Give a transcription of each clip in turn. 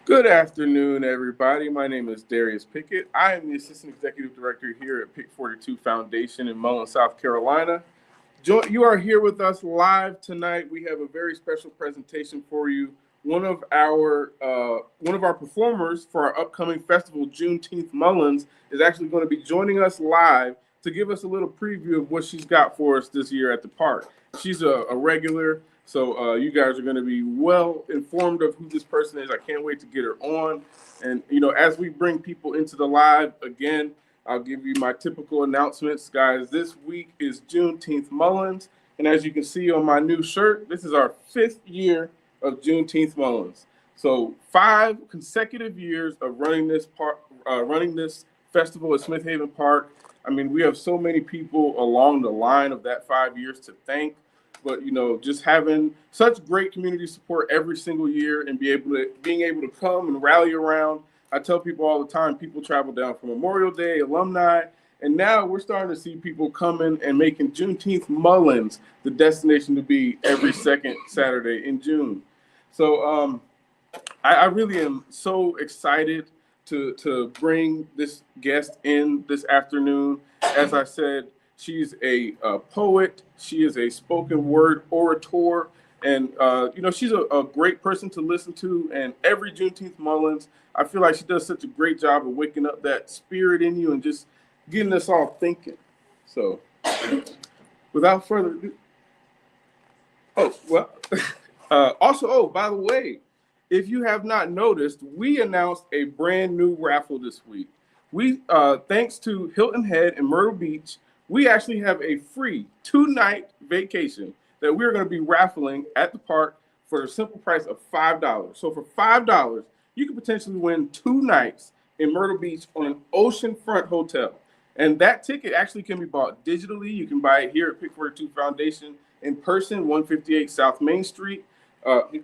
Good afternoon, everybody. My name is Darius Pickett. I am the Assistant Executive Director here at Pick 42 Foundation in Mullins, South Carolina. You are here with us live tonight. We have a very special presentation for you. One of our performers for our upcoming festival, Juneteenth Mullins, is actually going to be joining us live to give us a little preview of what she's got for us this year at the park. She's a regular, so you guys are going to be well informed of who this person is. I can't wait to get her on. And as we bring people into the live again, I'll give you my typical announcements, guys. This week is Juneteenth Mullins, and as you can see on my new shirt, this is our 5th year of Juneteenth Mullins. So 5 consecutive years of running this festival at Smith Haven Park. I mean, we have so many people along the line of that 5 years to thank. But just having such great community support every single year and being able to come and rally around. I tell people all the time, people travel down for Memorial Day, alumni, and now we're starting to see people coming and making Juneteenth Mullins the destination to be every second Saturday in June. So I really am so excited to bring this guest in this afternoon. As I said, she's a poet. She is a spoken word orator. And, she's a great person to listen to. And every Juneteenth Mullins, I feel like she does such a great job of waking up that spirit in you and just getting us all thinking. So without further ado, by the way, if you have not noticed, we announced a brand new raffle this week. We, thanks to Hilton Head and Myrtle Beach, we actually have a free 2-night vacation that we're going to be raffling at the park for a simple price of $5. So for $5, you could potentially win 2 nights in Myrtle Beach on an oceanfront hotel. And that ticket actually can be bought digitally. You can buy it here at Pick 42 Foundation in person, 158 South Main Street.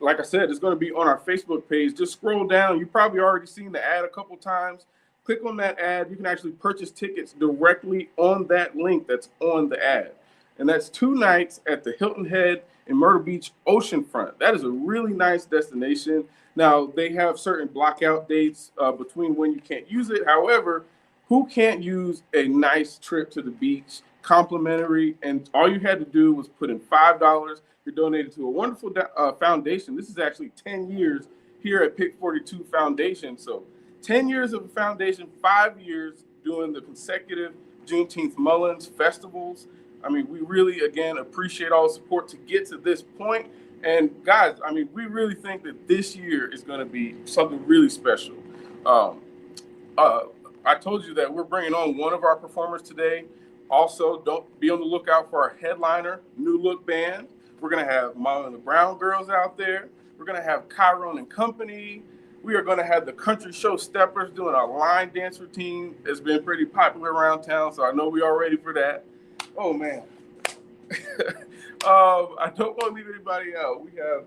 Like I said, it's going to be on our Facebook page. Just scroll down. You've probably already seen the ad a couple times. Click on that ad. You can actually purchase tickets directly on that link that's on the ad. And that's 2 nights at the Hilton Head in Myrtle Beach oceanfront. That is a really nice destination. Now, they have certain blockout dates between when you can't use it. However, who can't use a nice trip to the beach, complimentary? And all you had to do was put in $5. You're donated to a wonderful foundation. This is actually 10 years here at Pick 42 Foundation. So 10 years of a foundation, 5 years doing the consecutive Juneteenth Mullins festivals. I mean, we really, again, appreciate all the support to get to this point. And guys, I mean, we really think that this year is going to be something really special. I told you that we're bringing on one of our performers today. Also, don't be on the lookout for our headliner, New Look Band. We're going to have Molly and the Brown Girls out there. We're going to have Chiron and Company. We are going to have the Country Show Steppers doing our line dance routine. It's been pretty popular around town, so I know we are ready for that. Oh, man. I don't want to leave anybody out. We have,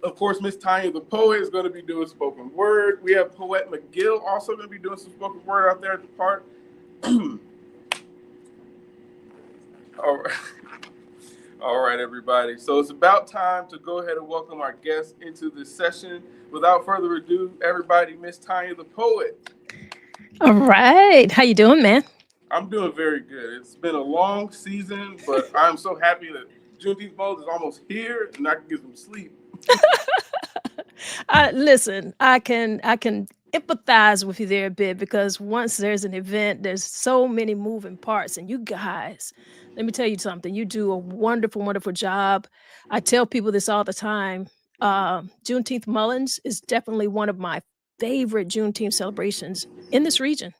of course, MsTonya The Poet is going to be doing spoken word. We have Poet McGill also going to be doing some spoken word out there at the park. All right. All right, everybody. So it's about time to go ahead and welcome our guests into this session. Without further ado, everybody, MsTonya The Poet. All right. How you doing, man? I'm doing very good. It's been a long season, but I'm so happy that Juneteenth Mullins is almost here and I can get some sleep. Listen, I can empathize with you there a bit because once there's an event, there's so many moving parts, and you guys, let me tell you something. You do a wonderful, wonderful job. I tell people this all the time. Juneteenth Mullins is definitely one of my favorite Juneteenth celebrations in this region.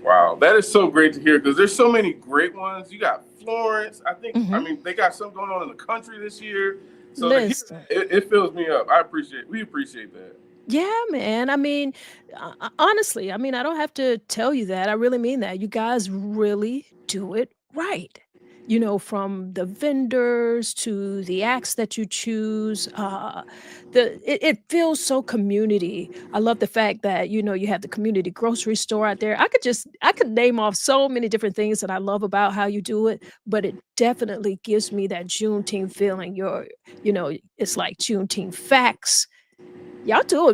Wow, that is so great to hear because there's so many great ones. You got Florence. I Hmm. mean, they got something going on in the country this year. So to hear Listen. that, it fills me up. We appreciate that. Yeah, man. I mean, honestly, I mean, I don't have to tell you that. I really mean that. You guys really do it right. From the vendors to the acts that you choose, it feels so community. I love the fact that you have the community grocery store out there. I could name off so many different things that I love about how you do it, but it definitely gives me that Juneteenth feeling. It's like Juneteenth facts, Y'all do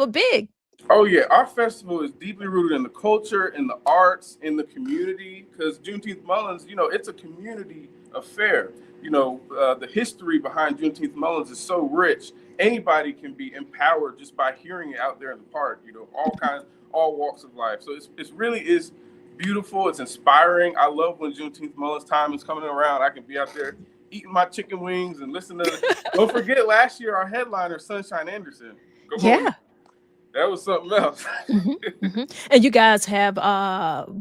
it big. Oh yeah, our festival is deeply rooted in the culture, in the arts, in the community. Because Juneteenth Mullins, it's a community affair. The history behind Juneteenth Mullins is so rich. Anybody can be empowered just by hearing it out there in the park. All kinds, all walks of life. So it's really is beautiful. It's inspiring. I love when Juneteenth Mullins time is coming around. I can be out there eating my chicken wings and listen to. Don't forget last year our headliner Sunshine Anderson. Come on, Yeah. that was something else. And you guys have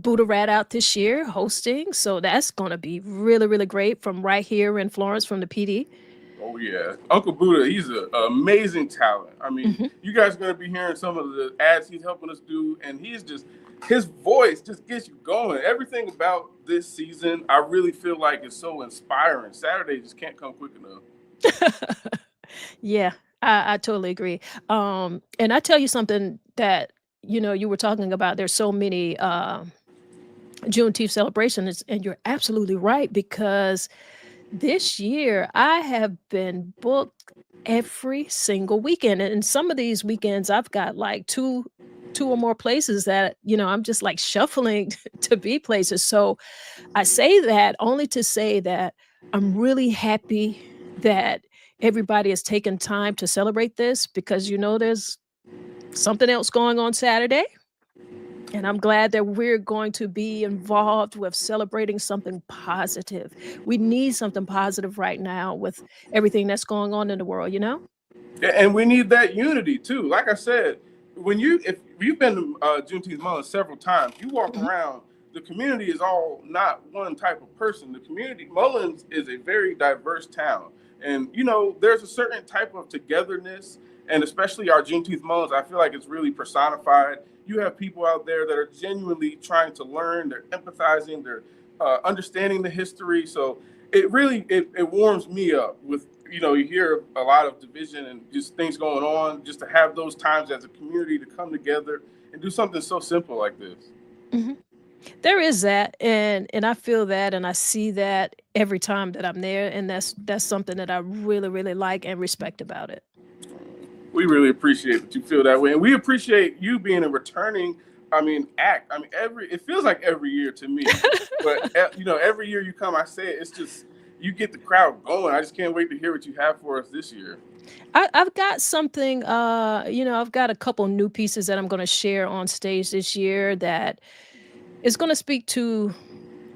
Buddha Rat out this year hosting, so that's gonna be really, really great from right here in Florence from the PD. Oh yeah, Uncle Buddha, he's an amazing talent. I mean, Mhm. you guys are gonna be hearing some of the ads he's helping us do, and his voice just gets you going. Everything about this season, I really feel like is so inspiring. Saturday just can't come quick enough. Yeah, I totally agree. And I tell you something that, you were talking about, there's so many, Juneteenth celebrations, and you're absolutely right because this year I have been booked every single weekend, and some of these weekends I've got like two or more places that, I'm just like shuffling to be places. So I say that only to say that I'm really happy that everybody has taken time to celebrate this because there's something else going on Saturday. And I'm glad that we're going to be involved with celebrating something positive. We need something positive right now with everything that's going on in the world, you know? Yeah, and we need that unity too. Like I said, if you've been to Juneteenth Mullins several times, you walk Mhm, around. The community is all not one type of person. The community Mullins is a very diverse town, and there's a certain type of togetherness, and especially our Juneteenth Mullins. I feel like it's really personified. You have people out there that are genuinely trying to learn. They're empathizing. They're understanding the history. So it warms me up with you hear a lot of division and just things going on, just to have those times as a community to come together and do something so simple like this. mhm. There is that, and I feel that, and I see that every time that I'm there, and that's something that I really, really like and respect about it. We really appreciate that you feel that way, and we appreciate you being a returning, act. Every it feels like every year to me, but every year you come, I say it's just you get the crowd going. I just can't wait to hear what you have for us this year. I've got something, I've got a couple new pieces that I'm gonna share on stage this year that is gonna speak to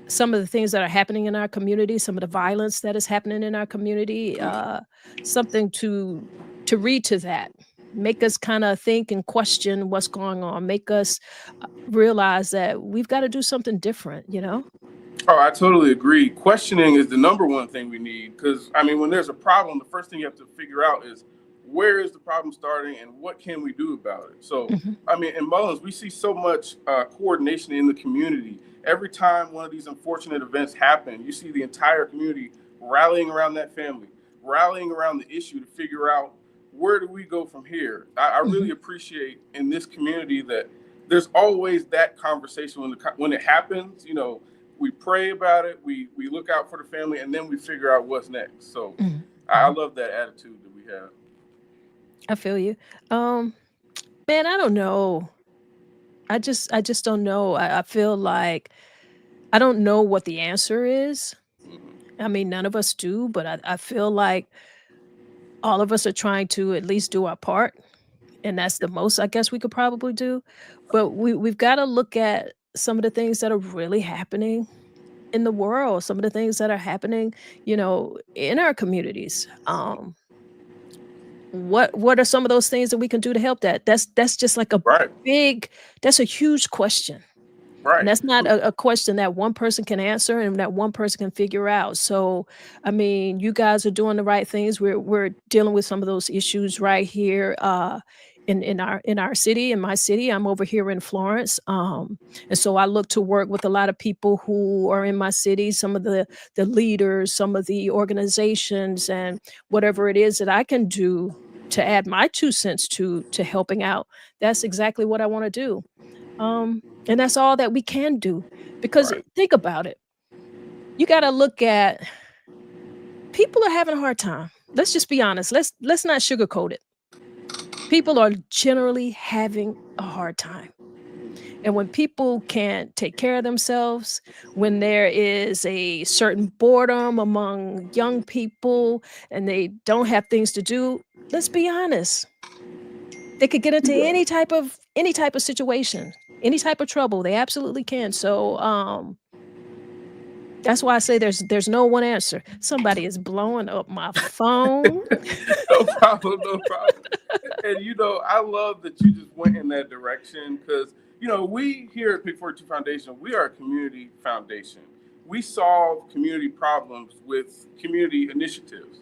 some of the things that are happening in our community, some of the violence that is happening in our community, something to read to that, make us kinda think and question what's going on, make us, realize that we've gotta do something different, you know? Oh, I totally agree. Questioning is the number one thing we need because, when there's a problem, the first thing you have to figure out is where is the problem starting and what can we do about it. So, Mhm, in Mullins, we see so much coordination in the community. Every time one of these unfortunate events happen, you see the entire community rallying around that family, rallying around the issue to figure out where do we go from here. I mhm. really appreciate in this community that there's always that conversation when it happens. We pray about it, we look out for the family, and then we figure out what's next. So Mhm, I mhm. love that attitude that we have. I feel you. Um, Man, I don't know. I just don't know. I feel like I don't know what the answer is. Mhm. I mean, none of us do, but I feel like all of us are trying to at least do our part, and that's the most I guess we could probably do. But we've gotta look at some of the things that are really happening in the world, some of the things that are happening, in our communities. What are some of those things that we can do to help that? That's just like a Right, big that's a huge question. And right. that's not a question that one person can answer and that one person can figure out. So, I mean, you guys are doing the right things. We're dealing with some of those issues right here in our city, in my city. I'm over here in Florence. And so I look to work with a lot of people who are in my city, some of the leaders, some of the organizations, and whatever it is that I can do to add my 2 cents to helping out. That's exactly what I want to do. And that's all that we can do because Right. think about it. You gotta look at people are having a hard time. Let's just be honest. Let's not sugarcoat it. People are generally having a hard time. Mhm. And when people can't take care of themselves, when there is a certain boredom among young people and they don't have things to do, let's be honest, they could get into Yeah. any type of situation, any type of trouble. They absolutely can. So that's why I say there's no one answer. Somebody is blowing up my phone. No problem, no problem. And I love that you just went in that direction because we here at Pick 42 Foundation, we are a community foundation. We solve community problems with community initiatives.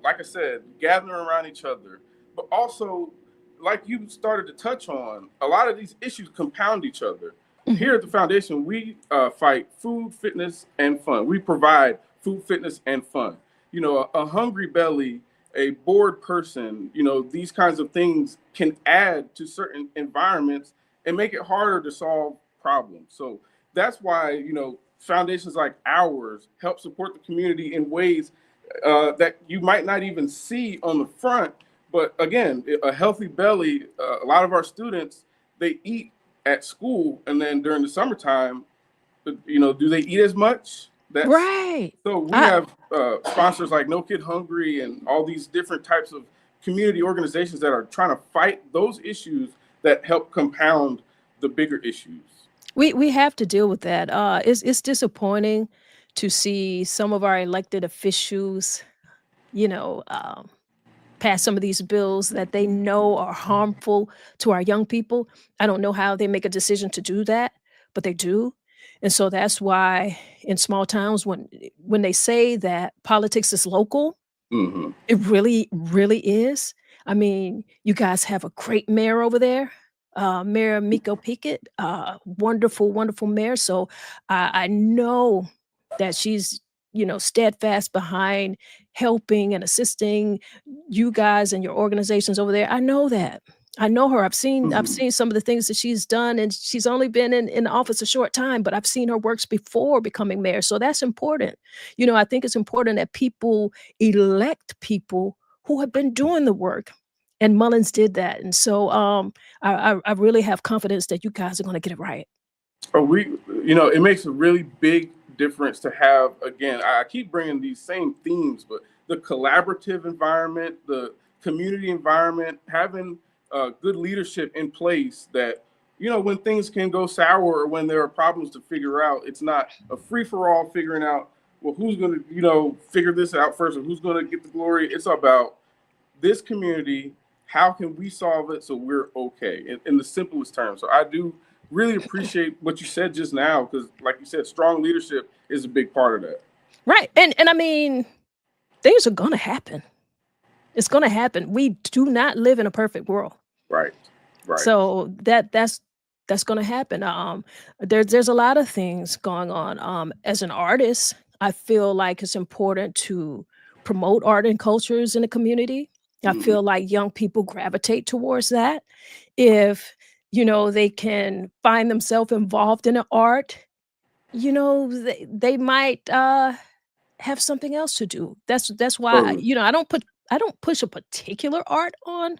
Like I said, gathering around each other, but also, like you started to touch on, a lot of these issues compound each other. Mhm. Here at the foundation, we fight food, fitness, and fun. We provide food, fitness, and fun. A hungry belly, a bored person, these kinds of things can add to certain environments and make it harder to solve problems. So that's why, foundations like ours help support the community in ways that you might not even see on the front. But again, a healthy belly, a lot of our students, they eat at school, and then during the summertime, do they eat as much? That's Right. so we I have sponsors like No Kid Hungry and all these different types of community organizations that are trying to fight those issues that help compound the bigger issues. we have to deal with that. It's disappointing to see some of our elected officials, you know, pass some of these bills that they know are harmful to our young people. I don't know how they make a decision to do that, but they do. And so that's why in small towns when they say that politics is local, Hmm. it really, really is. I mean, you guys have a great mayor over there, Mayor Miko Pickett, wonderful, wonderful mayor. So I know that she's, steadfast behind helping and assisting you guys and your organizations over there. I know that. I know her. I've Hmm. seen some of the things that she's done, and she's only been in office a short time, but I've seen her works before becoming mayor. So that's important. I think it's important that people elect people who have been doing the work, and Mullins did that, and so, I really have confidence that you guys are gonna get it right. Or it makes a really big difference to have, again, I keep bringing these same themes, but the collaborative environment, the community environment, having good leadership in place that, when things can go sour or when there are problems to figure out, it's not a free for all figuring out, well, who's going to, figure this out first or who's going to get the glory. It's about this community, how can we solve it so we're okay in the simplest terms. So I do really appreciate what you said just now because, like you said, strong leadership is a big part of that. Right, and I mean, things are gonna happen. It's gonna happen. We do not live in a perfect world. Right, right. So that's gonna happen. There's a lot of things going on. As an artist, I feel like it's important to promote art and cultures in the community. I Hmm. feel like young people gravitate towards that if they can find themselves involved in the art. They might have something else to do. That's why Totally. I don't push a particular art on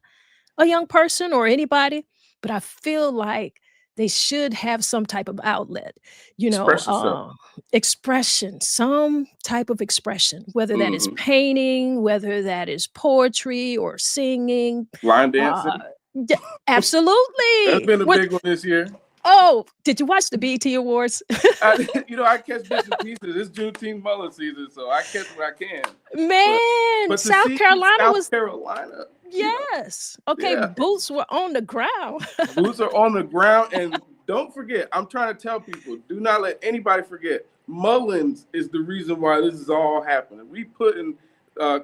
a young person or anybody, but I feel like they should have some type of outlet, you know, Express yourself. uh, expression, some type of expression, whether that is Hmm. painting, whether that is poetry or singing. Line Uh, dancing. d- That's Absolutely. been a big one this year. Oh, did you watch the BET Awards? I catch bits and pieces. It's Juneteenth Mullen season, so I catch what I can. But Man, but to South see Carolina South was Carolina, yes. Okay, yeah, boots were on the ground. boots are on the ground, and don't forget. I'm trying to tell people: do not let anybody forget. Mullins is the reason why this is all happening. We put in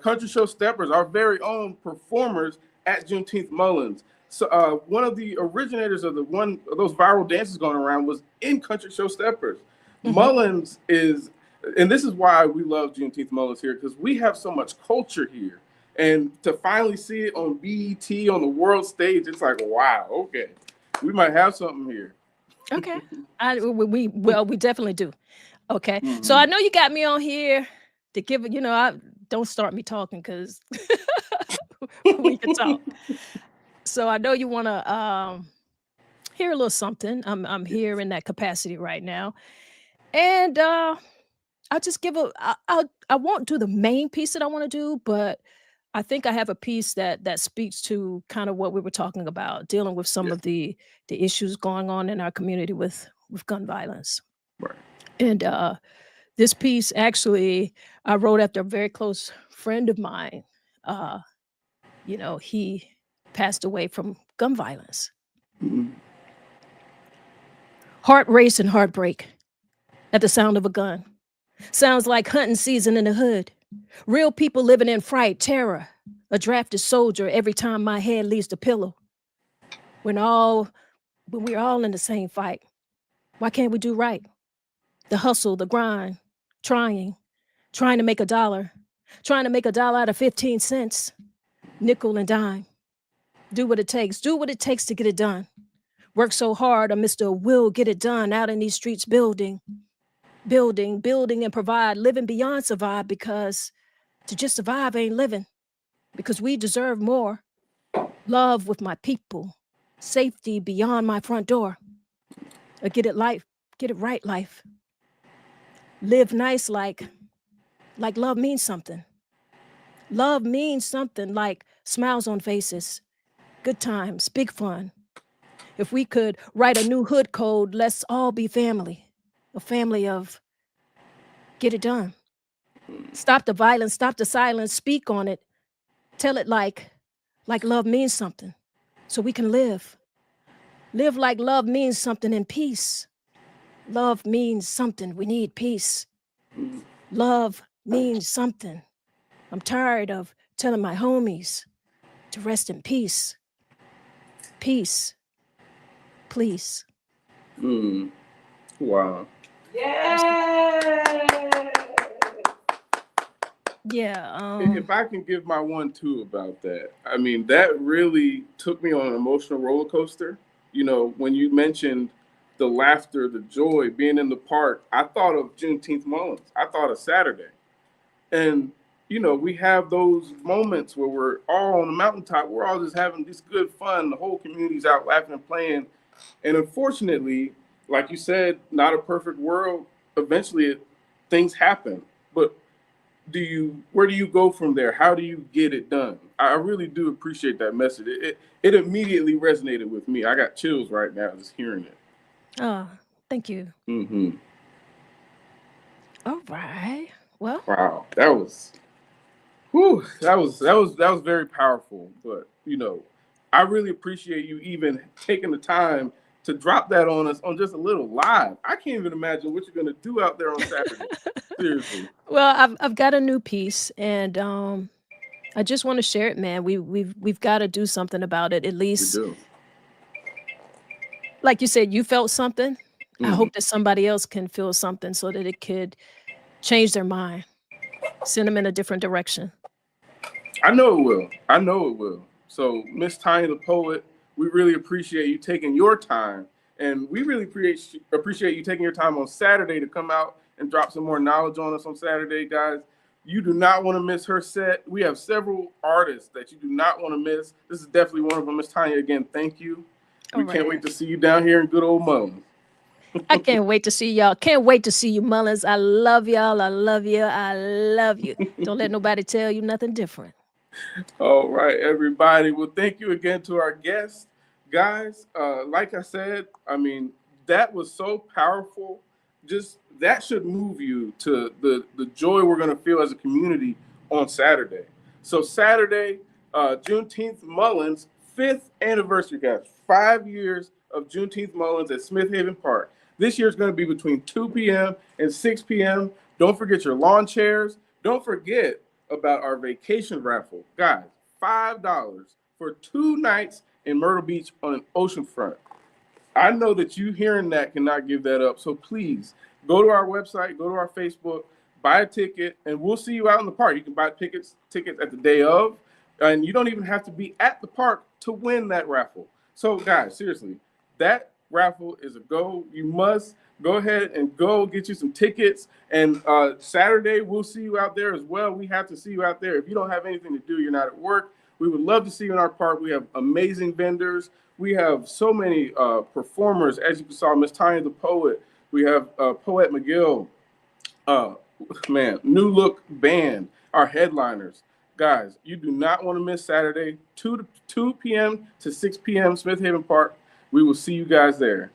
country show steppers, our very own performers at Juneteenth Mullins. So one of the originators of the one of those viral dances going around was in country show steppers. Mhm. Mullins is, and this is why we love Juneteenth Mullins here because we have so much culture here. And to finally see it on BET on the world stage, it's like, wow, okay, we might have something here. Okay. We definitely do. Okay. So I Hmm. know you got me on here to give I don't start me talking because we can talk. So I know you want to hear a little something. I'm here in that capacity right now, and I'll just give a. I won't do the main piece that I want to do, but I think I have a piece that speaks to kind of what we were talking about, dealing with some Yeah. of the issues going on in our community with gun violence. Right. And this piece actually I wrote after a very close friend of mine. Uh, he passed away from gun violence. Mhm. Heart race and heartbreak at the sound of a gun. Sounds like hunting season in the hood. Real people living in fright, terror. A drafted soldier every time my head leaves the pillow. When all when we're all in the same fight. Why can't we do right? The hustle, the grind, trying to make a dollar, trying to make a dollar out of 15 cents, nickel and dime. Do what it takes to get it done. Work so hard, or Mr. Will get it done out in these streets building and provide, living beyond survive because to just survive ain't living because we deserve more. Love with my people, safety beyond my front door. Or get it right life. Live nice like love means something. Love means something like smiles on faces, good times, big fun. If we could write a new hood code, let's all be family. A family of get it done. Stop the violence, stop the silence, speak on it. Tell it like love means something. So we can live. Live like love means something in peace. Love means something. We need peace. Love means something. I'm tired of telling my homies to rest in peace. Peace, please. Mm. Wow. Yeah. Yeah. If I can give my 1-2 about that, I mean, that really took me on an emotional roller coaster. When you mentioned the laughter, the joy, being in the park, I thought of Juneteenth Mullins. I thought of Saturday. And, we have those moments where we're all on the mountaintop. We're all just having this good fun. The whole community's out laughing and playing. And unfortunately, like you said, not a perfect world. Eventually, things happen. But where do you go from there? How do you get it done? I really do appreciate that message. It immediately resonated with me. I got chills right now just hearing it. Oh, thank you. Hmm. All right. Well, Wow, that was, whew, that was very powerful. But I really appreciate you even taking the time to drop that on us on just a little live. I can't even imagine what you're gonna do out there on Saturday. Seriously, well, I've got a new piece, and I just want to share it, man. We've got to do something about it. At we least, do. like you said, you felt something. I Hmm. hope that somebody else can feel something so that it could change their mind, send them in a different direction. I know it will. I know it will. So, MsTonya The Poet, we really appreciate you taking your time, and we really appreciate you taking your time on Saturday to come out and drop some more knowledge on us on Saturday, guys. You do not want to miss her set. We have several artists that you do not want to miss. This is definitely one of them. MsTonya, again, thank you. All We can't right. wait to see you down here in good old Mullins. I can't wait to see y'all. Can't wait to see you, Mullins. I love y'all. I love you. I love you. Don't let nobody tell you nothing different. All right, everybody. Well, thank you again to our guests, guys. Like I said, I mean, that was so powerful. Just that should move you to the joy we're going to feel as a community on Saturday. So Saturday, Juneteenth Mullins, 5th anniversary, guys. 5 years of Juneteenth Mullins at Smith Haven Park. This year is going to be between 2 p.m. and 6 p.m. Don't forget your lawn chairs. Don't forget about our vacation raffle. Guys, $5 for 2 nights in Myrtle Beach on an oceanfront. I know that you hearing that cannot give that up. So please go to our website, go to our Facebook, buy a ticket, and we'll see you out in the park. You can buy tickets at the day of, and you don't even have to be at the park to win that raffle. So guys, seriously, that raffle is a go. You must go ahead and go get you some tickets. And Saturday, we'll see you out there as well. We have to see you out there. If you don't have anything to do, you're not at work, We would love to see you in our park. We have amazing vendors. We have so many performers, as you saw, MsTonya The Poet. We have Poet McGill. Uh, Man, New Look Band, our headliners. Guys, you do not want to miss Saturday, 2 p.m. to 6 p.m. Smith Haven Park. We will see you guys there.